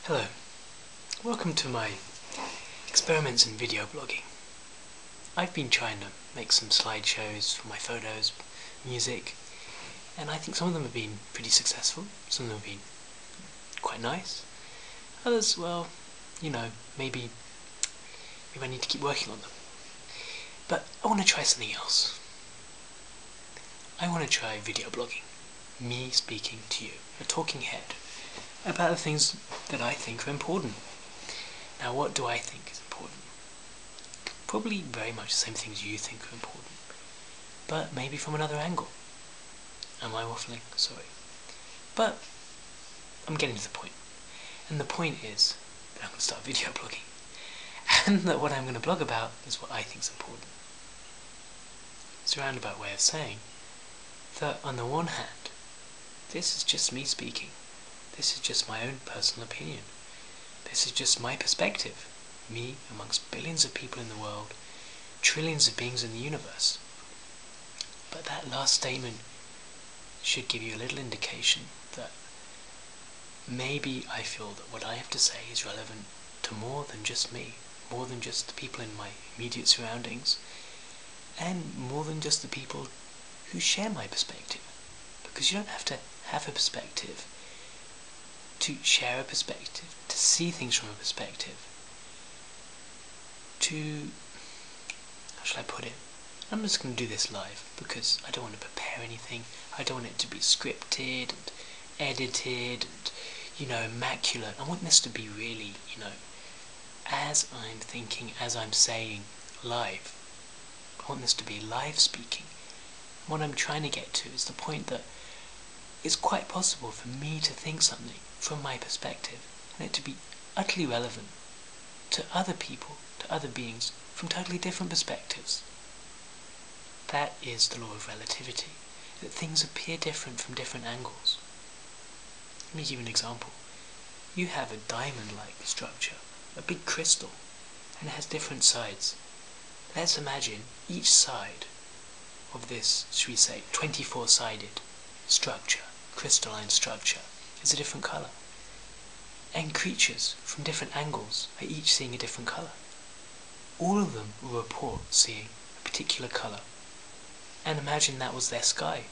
Hello, welcome to my experiments in video blogging. I've been trying to make some slideshows for my photos, music, and I think some of them have been pretty successful, some of them have been quite nice. Others, well, maybe I need to keep working on them. But I want to try something else. I want to try video blogging, me speaking to you, a talking head, about the things that I think are important. Now, what do I think is important? Probably very much the same things you think are important, but maybe from another angle. Am I waffling? Sorry. But I'm getting to the point. And the point is that I'm going to start video blogging. And that what I'm going to blog about is what I think is important. It's a roundabout way of saying that on the one hand, this is just me speaking. This is just my own personal opinion. This is just my perspective. Me amongst billions of people in the world, trillions of beings in the universe. But that last statement should give you a little indication that maybe I feel that what I have to say is relevant to more than just me, more than just the people in my immediate surroundings, and more than just the people who share my perspective. Because you don't have to have a perspective to share a perspective, to see things from a perspective, to, how shall I put it? I'm just going to do this live because I don't want to prepare anything. I don't want it to be scripted and edited and, immaculate. I want this to be really, as I'm thinking, as I'm saying, live. I want this to be live speaking. What I'm trying to get to is the point that it's quite possible for me to think something from my perspective and it to be utterly relevant to other people, to other beings, from totally different perspectives. That is the law of relativity, that things appear different from different angles. Let me give you an example. You have a diamond-like structure, a big crystal, and it has different sides. Let's imagine each side of this, should we say, 24-sided structure, crystalline structure, is a different colour. And creatures from different angles are each seeing a different colour. All of them will report seeing a particular colour. And imagine that was their sky.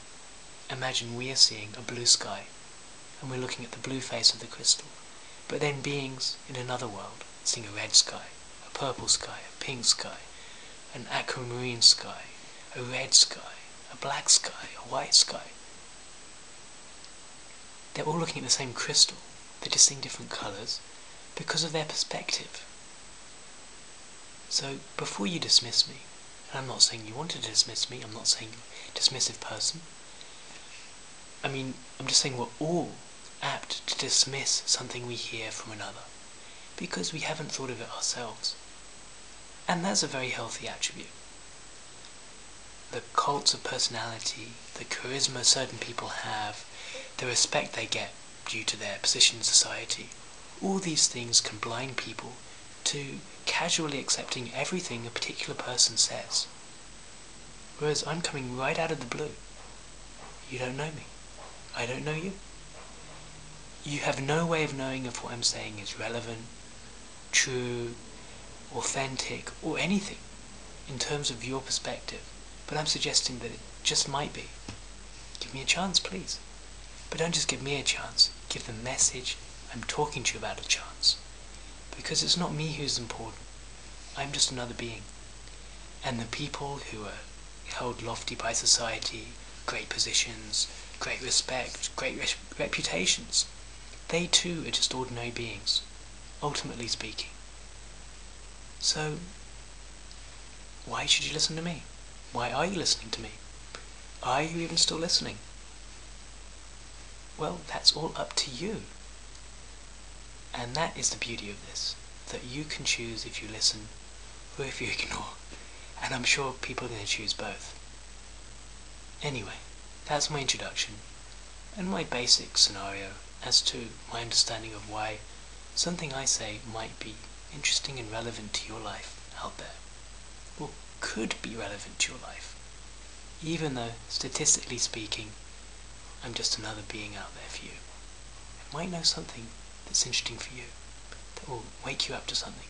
Imagine we are seeing a blue sky, and we're looking at the blue face of the crystal. But then beings in another world seeing a red sky, a purple sky, a pink sky, an aquamarine sky, a red sky, a black sky, a white sky. They're all looking at the same crystal. They're just seeing different colours because of their perspective. So before you dismiss me, and I'm not saying you wanted to dismiss me, I'm not saying you're a dismissive person. I'm just saying we're all apt to dismiss something we hear from another because we haven't thought of it ourselves. And that's a very healthy attribute. The cults of personality, the charisma certain people have, the respect they get due to their position in society, all these things can blind people to casually accepting everything a particular person says. Whereas I'm coming right out of the blue. You don't know me. I don't know you. You have no way of knowing if what I'm saying is relevant, true, authentic, or anything in terms of your perspective. But I'm suggesting that it just might be. Give me a chance, please. But don't just give me a chance. Give the message I'm talking to you about a chance. Because it's not me who's important. I'm just another being. And the people who are held lofty by society, great positions, great respect, great reputations, they too are just ordinary beings, ultimately speaking. So, why should you listen to me? Why are you listening to me? Are you even still listening? Well, that's all up to you. And that is the beauty of this, that you can choose if you listen or if you ignore. And I'm sure people are going to choose both. Anyway, that's my introduction and my basic scenario as to my understanding of why something I say might be interesting and relevant to your life out there, or could be relevant to your life, even though, statistically speaking, I'm just another being out there for you. I might know something that's interesting for you. that will wake you up to something,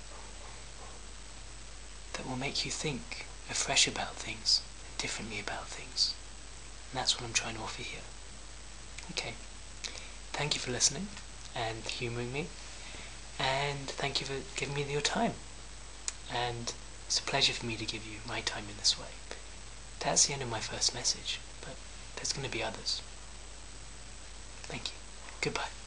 that will make you think afresh about things, differently about things. And that's what I'm trying to offer here. Okay, thank you for listening and humouring me, and thank you for giving me your time. And it's a pleasure for me to give you my time in this way. That's the end of my first message, but there's going to be others. Thank you. Goodbye.